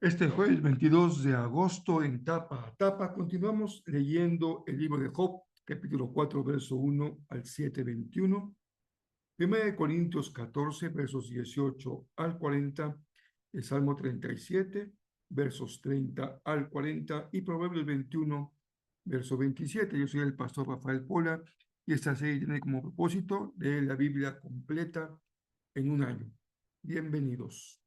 Este jueves 22 de agosto, en tapa a tapa, continuamos leyendo el libro de Job, capítulo 4, verso 1 al 7, 21. 1 Corintios 14, versos 18 al 40, el Salmo 37, versos 30 al 40 y Proverbios 21, verso 27. Yo soy el pastor Rafael Pola y esta serie tiene como propósito leer la Biblia completa en un año. Bienvenidos.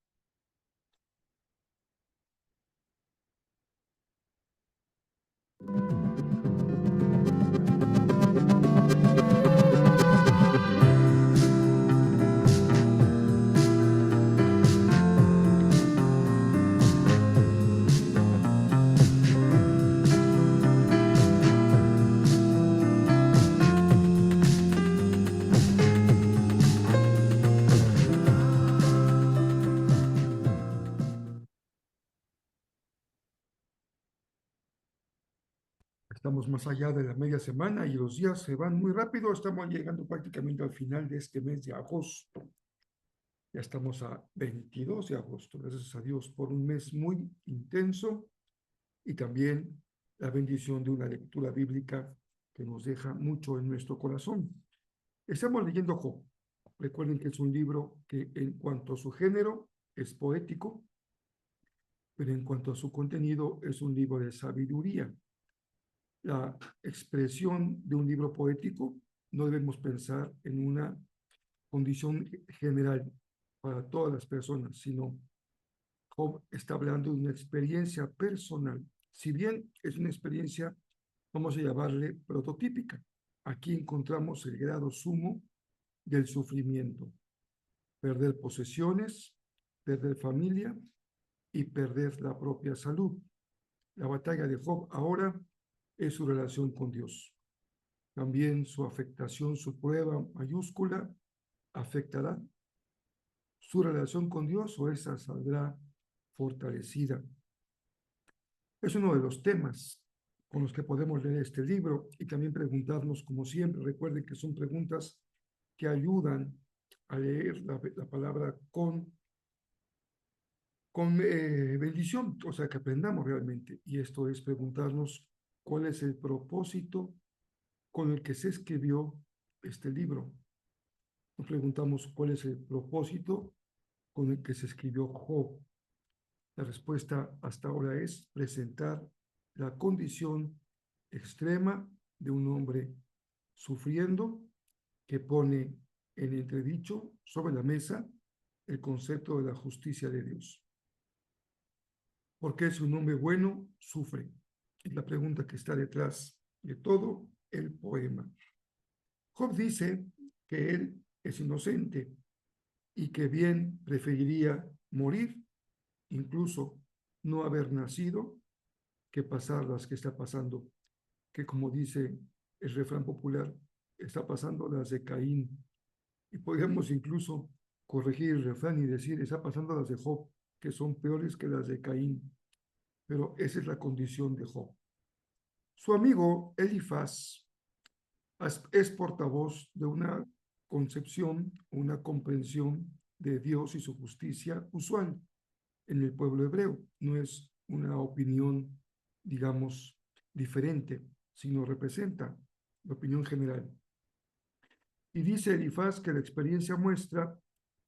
Estamos más allá de la media semana y los días se van muy rápido. Estamos llegando prácticamente al final de este mes de agosto. Ya estamos a 22 de agosto, gracias a Dios, por un mes muy intenso y también la bendición de una lectura bíblica que nos deja mucho en nuestro corazón. Estamos leyendo Job. Recuerden que es un libro que en cuanto a su género es poético, pero en cuanto a su contenido es un libro de sabiduría. La expresión de un libro poético no debemos pensar en una condición general para todas las personas, sino Job está hablando de una experiencia personal. Si bien es una experiencia, vamos a llamarle prototípica, aquí encontramos el grado sumo del sufrimiento: perder posesiones, perder familia y perder la propia salud. La batalla de Job ahora es su relación con Dios. También su afectación, su prueba mayúscula, afectará su relación con Dios o esa saldrá fortalecida. Es uno de los temas con los que podemos leer este libro y también preguntarnos, como siempre. Recuerden que son preguntas que ayudan a leer la palabra con bendición, o sea, que aprendamos realmente. Y esto es preguntarnos cuál es el propósito con el que se escribió este libro. Nos preguntamos cuál es el propósito con el que se escribió Job. La respuesta hasta ahora es presentar la condición extrema de un hombre sufriendo, que pone en entredicho sobre la mesa el concepto de la justicia de Dios. ¿Por qué si un hombre bueno sufre? Es la pregunta que está detrás de todo el poema. Job dice que él es inocente y que bien preferiría morir, incluso no haber nacido, que pasar las que está pasando, que como dice el refrán popular, está pasando las de Caín. Y podríamos incluso corregir el refrán y decir, está pasando las de Job, que son peores que las de Caín. Pero esa es la condición de Job. Su amigo Elifaz es portavoz de una concepción, una comprensión de Dios y su justicia usual en el pueblo hebreo. No es una opinión, digamos, diferente, sino representa la opinión general. Y dice Elifaz que la experiencia muestra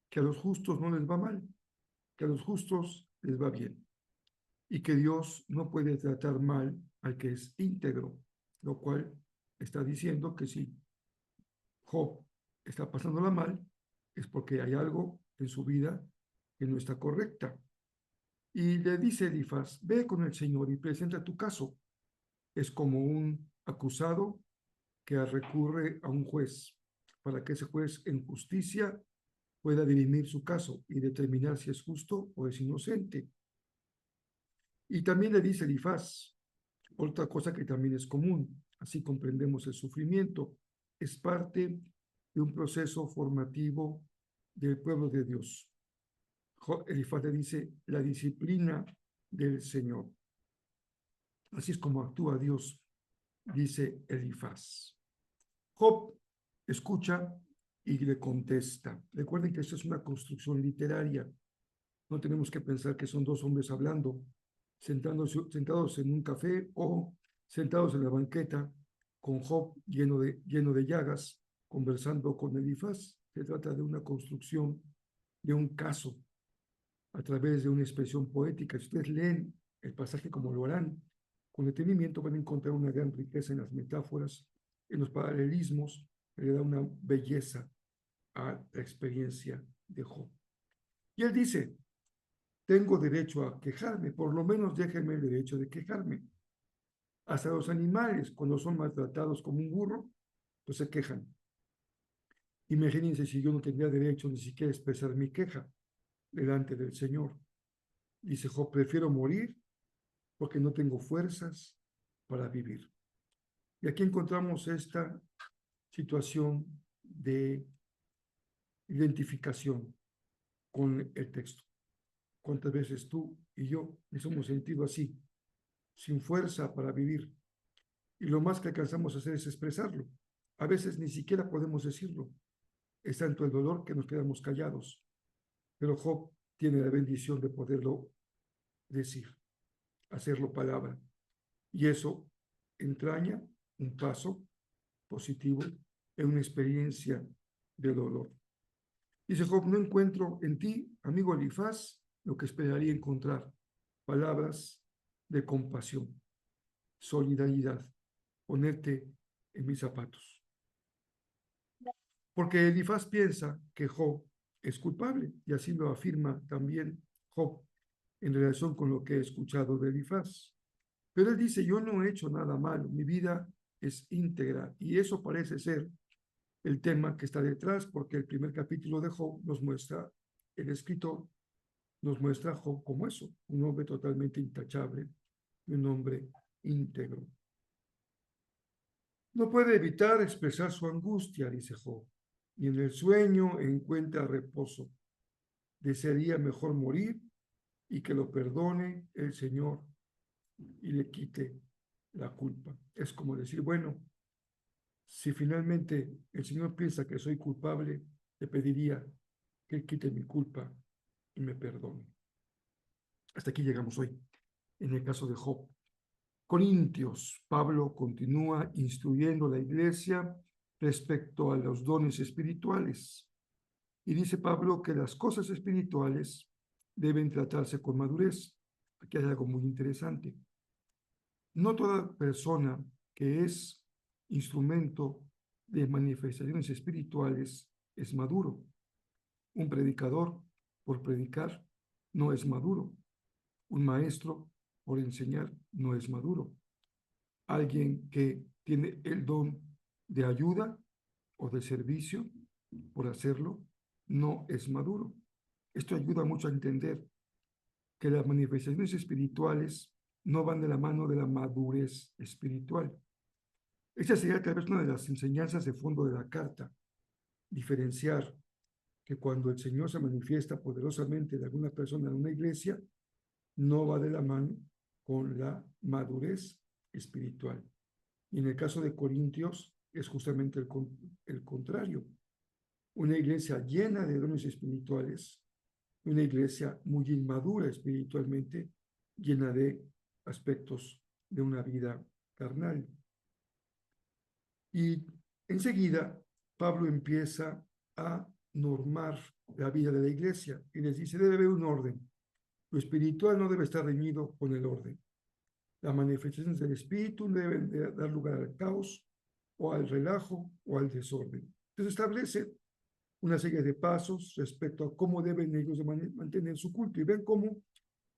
que a los justos no les va mal, que a los justos les va bien, y que Dios no puede tratar mal al que es íntegro, lo cual está diciendo que si Job está pasándola mal, es porque hay algo en su vida que no está correcta. Y le dice Elifaz, ve con el Señor y presenta tu caso. Es como un acusado que recurre a un juez para que ese juez en justicia pueda dirimir su caso y determinar si es justo o es inocente. Y también le dice Elifaz, otra cosa que también es común, así comprendemos el sufrimiento, es parte de un proceso formativo del pueblo de Dios. Elifaz le dice, la disciplina del Señor. Así es como actúa Dios, dice Elifaz. Job escucha y le contesta. Recuerden que esto es una construcción literaria. No tenemos que pensar que son dos hombres hablando, sentados en un café o sentados en la banqueta con Job lleno de llagas, conversando con Elifaz. Se trata de una construcción de un caso a través de una expresión poética. Si ustedes leen el pasaje como lo harán, con detenimiento van a encontrar una gran riqueza en las metáforas, en los paralelismos, que le da una belleza a la experiencia de Job. Y él dice, tengo derecho a quejarme, por lo menos déjenme el derecho de quejarme. Hasta los animales, cuando son maltratados como un burro, pues se quejan. Imagínense si yo no tendría derecho ni siquiera a expresar mi queja delante del Señor. Dice Job, prefiero morir porque no tengo fuerzas para vivir. Y aquí encontramos esta situación de identificación con el texto. ¿Cuántas veces tú y yo nos hemos sentido así, sin fuerza para vivir? Y lo más que alcanzamos a hacer es expresarlo. A veces ni siquiera podemos decirlo. Es tanto el dolor que nos quedamos callados. Pero Job tiene la bendición de poderlo decir, hacerlo palabra. Y eso entraña un paso positivo en una experiencia de dolor. Dice Job, no encuentro en ti, amigo Elifaz, lo que esperaría encontrar. Palabras de compasión, solidaridad, ponerte en mis zapatos. Porque Elifaz piensa que Job es culpable, y así lo afirma también Job en relación con lo que he escuchado de Elifaz. Pero él dice, yo no he hecho nada malo, mi vida es íntegra, y eso parece ser el tema que está detrás, porque el primer capítulo de Job nos muestra, el escritor nos muestra a Job como eso, un hombre totalmente intachable, un hombre íntegro. No puede evitar expresar su angustia, dice Job, y en el sueño encuentra reposo. Desearía mejor morir y que lo perdone el Señor y le quite la culpa. Es como decir, bueno, si finalmente el Señor piensa que soy culpable, le pediría que Él quite mi culpa y me perdone. Hasta aquí llegamos hoy, en el caso de Job. Corintios, Pablo continúa instruyendo a la iglesia respecto a los dones espirituales. Y dice Pablo que las cosas espirituales deben tratarse con madurez. Aquí hay algo muy interesante. No toda persona que es instrumento de manifestaciones espirituales es maduro. Un predicador, por predicar, no es maduro. Un maestro, por enseñar, no es maduro. Alguien que tiene el don de ayuda o de servicio, por hacerlo, no es maduro. Esto ayuda mucho a entender que las manifestaciones espirituales no van de la mano de la madurez espiritual. Esta sería tal vez una de las enseñanzas de fondo de la carta, diferenciar que cuando el Señor se manifiesta poderosamente de alguna persona en una iglesia, no va de la mano con la madurez espiritual. Y en el caso de Corintios es justamente el contrario. Una iglesia llena de dones espirituales, una iglesia muy inmadura espiritualmente, llena de aspectos de una vida carnal. Y enseguida Pablo empieza a normar la vida de la iglesia y les dice, debe haber un orden. Lo espiritual no debe estar reñido con el orden. Las manifestaciones del espíritu deben de dar lugar al caos o al relajo o al desorden. Entonces establece una serie de pasos respecto a cómo deben ellos de mantener su culto y ven cómo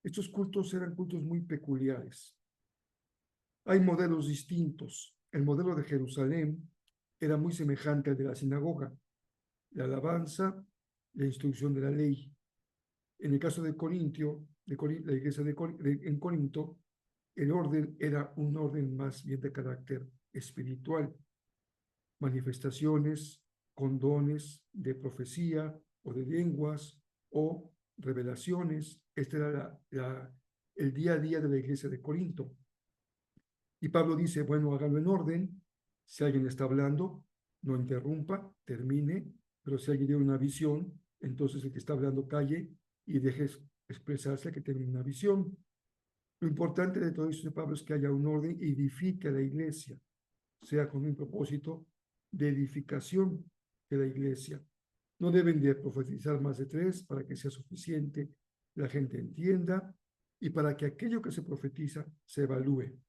Estos cultos eran cultos muy peculiares. Hay modelos distintos. El modelo de Jerusalén era muy semejante al de la sinagoga, la alabanza, la instrucción de la ley. En el caso de Corintio, la iglesia en Corinto, el orden era un orden más bien de carácter espiritual, manifestaciones con dones de profecía o de lenguas o revelaciones. Este era el día a día de la iglesia de Corinto. Y Pablo dice, bueno, hágalo en orden. Si alguien está hablando, no interrumpa, termine, pero si alguien tiene una visión, entonces el que está hablando calle y deje expresarse que tiene una visión. Lo importante de todo esto de Pablo es que haya un orden y edifique a la iglesia, sea con un propósito de edificación de la iglesia. No deben de profetizar más de 3 para que sea suficiente, la gente entienda y para que aquello que se profetiza se evalúe.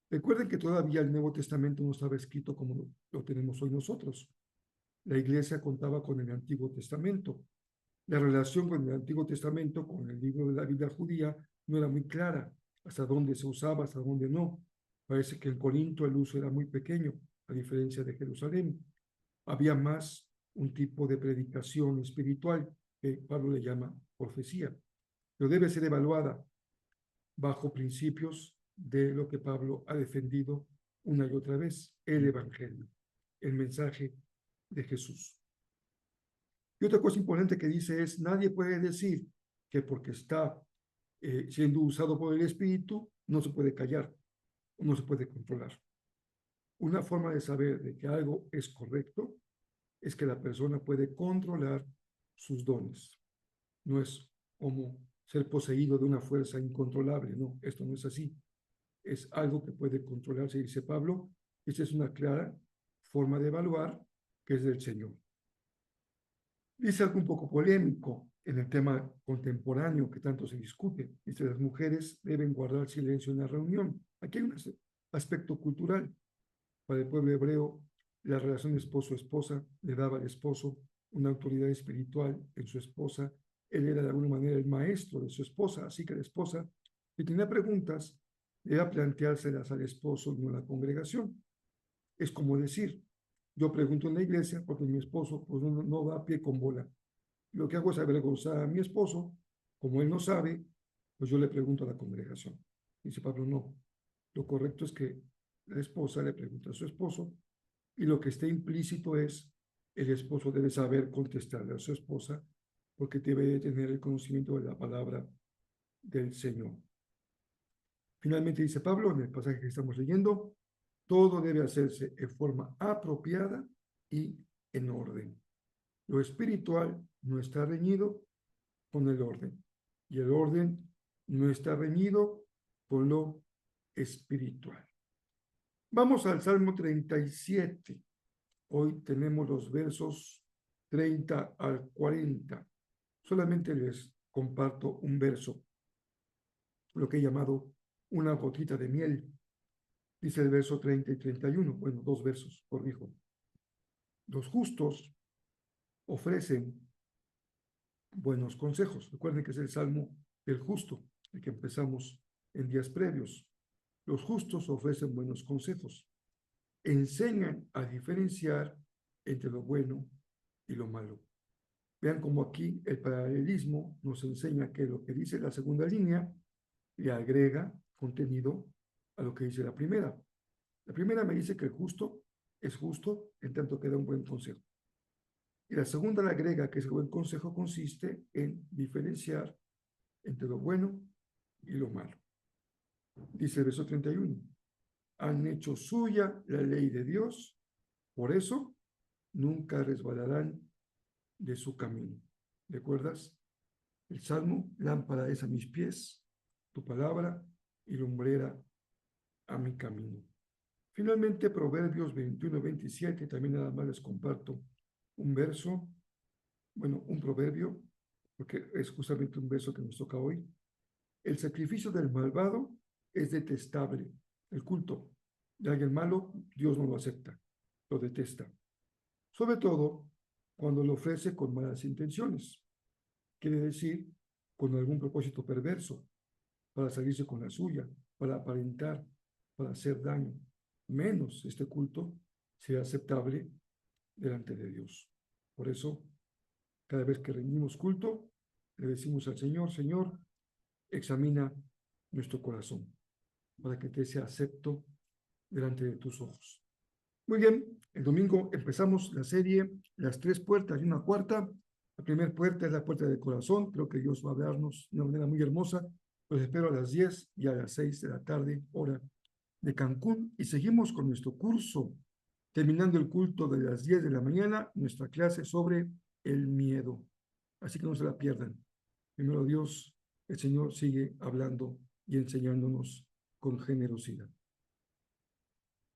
Recuerden que todavía el Nuevo Testamento no estaba escrito como lo tenemos hoy nosotros. La iglesia contaba con el Antiguo Testamento. La relación con el Antiguo Testamento, con el libro de la Biblia judía, no era muy clara, hasta dónde se usaba, hasta dónde no. Parece que en Corinto el uso era muy pequeño, a diferencia de Jerusalén. Había más un tipo de predicación espiritual que Pablo le llama profecía, pero debe ser evaluada bajo principios de lo que Pablo ha defendido una y otra vez, el Evangelio, el mensaje de Jesús. Y otra cosa importante que dice es, nadie puede decir que porque está siendo usado por el Espíritu, no se puede callar, no se puede controlar. Una forma de saber de que algo es correcto es que la persona puede controlar sus dones. No es como ser poseído de una fuerza incontrolable, no, esto no es así. Es algo que puede controlarse, dice Pablo. Esta es una clara forma de evaluar que es del Señor. Dice algo un poco polémico en el tema contemporáneo que tanto se discute. Dice, las mujeres deben guardar silencio en la reunión. Aquí hay un aspecto cultural. Para el pueblo hebreo, la relación esposo-esposa le daba al esposo una autoridad espiritual en su esposa. Él era de alguna manera el maestro de su esposa, así que la esposa, si tenía preguntas, debía planteárselas al esposo y no a la congregación. Es como decir, yo pregunto en la iglesia porque mi esposo pues, no va a pie con bola. Lo que hago es avergonzar a mi esposo, como él no sabe, pues yo le pregunto a la congregación. Dice Pablo, no. Lo correcto es que la esposa le pregunta a su esposo y lo que está implícito es el esposo debe saber contestarle a su esposa porque debe de tener el conocimiento de la palabra del Señor. Finalmente dice Pablo en el pasaje que estamos leyendo, todo debe hacerse en forma apropiada y en orden. Lo espiritual no está reñido con el orden y el orden no está reñido con lo espiritual. Vamos al Salmo 37. Hoy tenemos los versos 30 al 40. Solamente les comparto un verso, lo que he llamado una gotita de miel. Dice el verso 30 y 31. Bueno, dos versos, corrijo. Los justos ofrecen buenos consejos. Recuerden que es el Salmo del justo, el que empezamos en días previos. Los justos ofrecen buenos consejos. Enseñan a diferenciar entre lo bueno y lo malo. Vean cómo aquí el paralelismo nos enseña que lo que dice la segunda línea le agrega contenido a lo que dice la primera. La primera me dice que el justo es justo en tanto que da un buen consejo. Y la segunda le agrega que ese buen consejo consiste en diferenciar entre lo bueno y lo malo. Dice el verso 31. Han hecho suya la ley de Dios, por eso nunca resbalarán de su camino. ¿Recuerdas? El Salmo, lámpara es a mis pies, tu palabra y lumbrera a mi camino. Finalmente, Proverbios 21-27, también nada más les comparto un verso, bueno, un proverbio, porque es justamente un verso que nos toca hoy. El sacrificio del malvado es detestable. El culto de alguien malo, Dios no lo acepta, lo detesta. Sobre todo cuando lo ofrece con malas intenciones. Quiere decir, con algún propósito perverso. para salirse con la suya, para aparentar, para hacer daño. Menos este culto sea aceptable delante de Dios. Por eso, cada vez que rendimos culto, le decimos al Señor, Señor, examina nuestro corazón para que te sea acepto delante de tus ojos. Muy bien, el domingo empezamos la serie Las tres puertas y una cuarta. La primera puerta es la puerta del corazón. Creo que Dios va a hablarnos de una manera muy hermosa. Los espero a las 10 y a las 6 de la tarde, hora de Cancún. Y seguimos con nuestro curso, terminando el culto de las 10 de la mañana, nuestra clase sobre el miedo. Así que no se la pierdan. Primero Dios, el Señor sigue hablando y enseñándonos con generosidad.